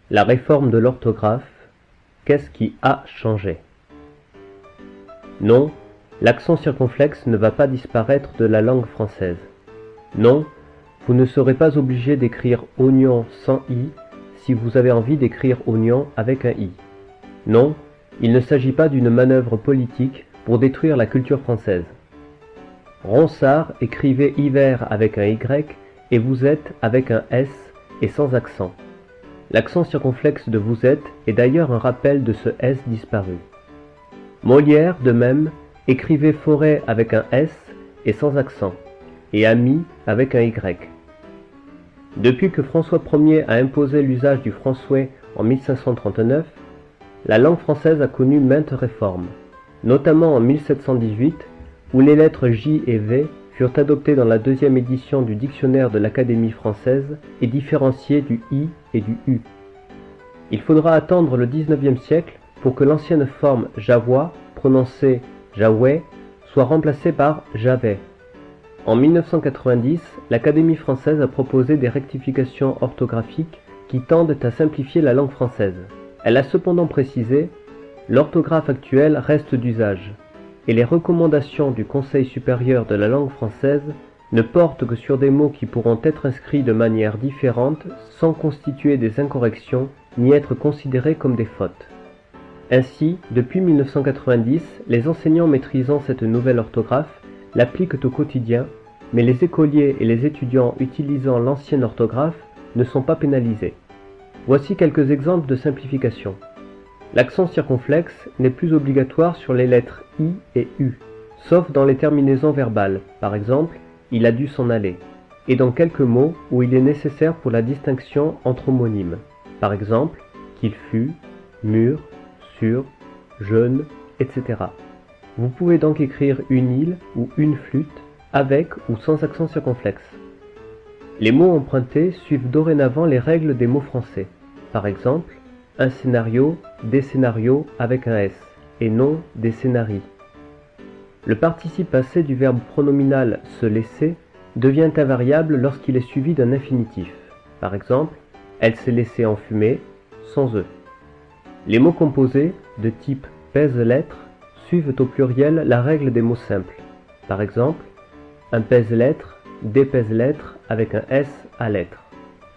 La réforme de l'orthographe, qu'est-ce qui a changé? Non, l'accent circonflexe ne va pas disparaître de la langue française. Non, vous ne serez pas obligé d'écrire oignon sans i si vous avez envie d'écrire oignon avec un i. Non, il ne s'agit pas d'une manœuvre politique pour détruire la culture française. Ronsard écrivait hiver avec un y et vous êtes avec un s et sans accent. L'accent circonflexe de vous êtes est d'ailleurs un rappel de ce s disparu. Molière, de même, écrivait forêt avec un s et sans accent, et ami avec un y. Depuis que François Ier a imposé l'usage du français en 1539, la langue française a connu maintes réformes, notamment en 1718, où les lettres J et V furent adoptées dans la deuxième édition du dictionnaire de l'Académie française et différenciées du I et du U. Il faudra attendre le XIXe siècle pour que l'ancienne forme javois, prononcée jaouais, soit remplacée par javais. En 1990, l'Académie française a proposé des rectifications orthographiques qui tendent à simplifier la langue française. Elle a cependant précisé « L'orthographe actuelle reste d'usage » et les recommandations du Conseil supérieur de la langue française ne portent que sur des mots qui pourront être inscrits de manière différente sans constituer des incorrections ni être considérés comme des fautes. Ainsi, depuis 1990, les enseignants maîtrisant cette nouvelle orthographe l'appliquent au quotidien, mais les écoliers et les étudiants utilisant l'ancienne orthographe ne sont pas pénalisés. Voici quelques exemples de simplification. L'accent circonflexe n'est plus obligatoire sur les lettres I et U, sauf dans les terminaisons verbales, par exemple « il a dû s'en aller », et dans quelques mots où il est nécessaire pour la distinction entre homonymes, par exemple « qu'il fut »,« mûr »,« sur »,« jeune », etc. Vous pouvez donc écrire une île ou une flûte avec ou sans accent circonflexe. Les mots empruntés suivent dorénavant les règles des mots français, par exemple un scénario, des scénarios avec un S, et non des scénarii. Le participe passé du verbe pronominal se laisser devient invariable lorsqu'il est suivi d'un infinitif. Par exemple, elle s'est laissée enfumer, sans E. Les mots composés, de type pèse-lettres, suivent au pluriel la règle des mots simples. Par exemple, un pèse-lettres, des pèse-lettres avec un S à lettres.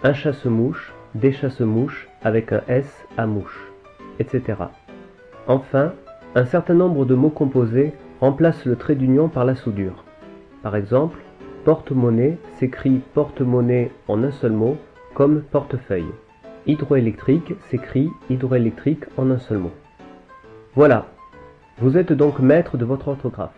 Un chasse-mouche, des chasse-mouches avec un S à mouche, etc. Enfin, un certain nombre de mots composés remplacent le trait d'union par la soudure. Par exemple, porte-monnaie s'écrit porte-monnaie en un seul mot, comme portefeuille. Hydroélectrique s'écrit hydroélectrique en un seul mot. Voilà, vous êtes donc maître de votre orthographe.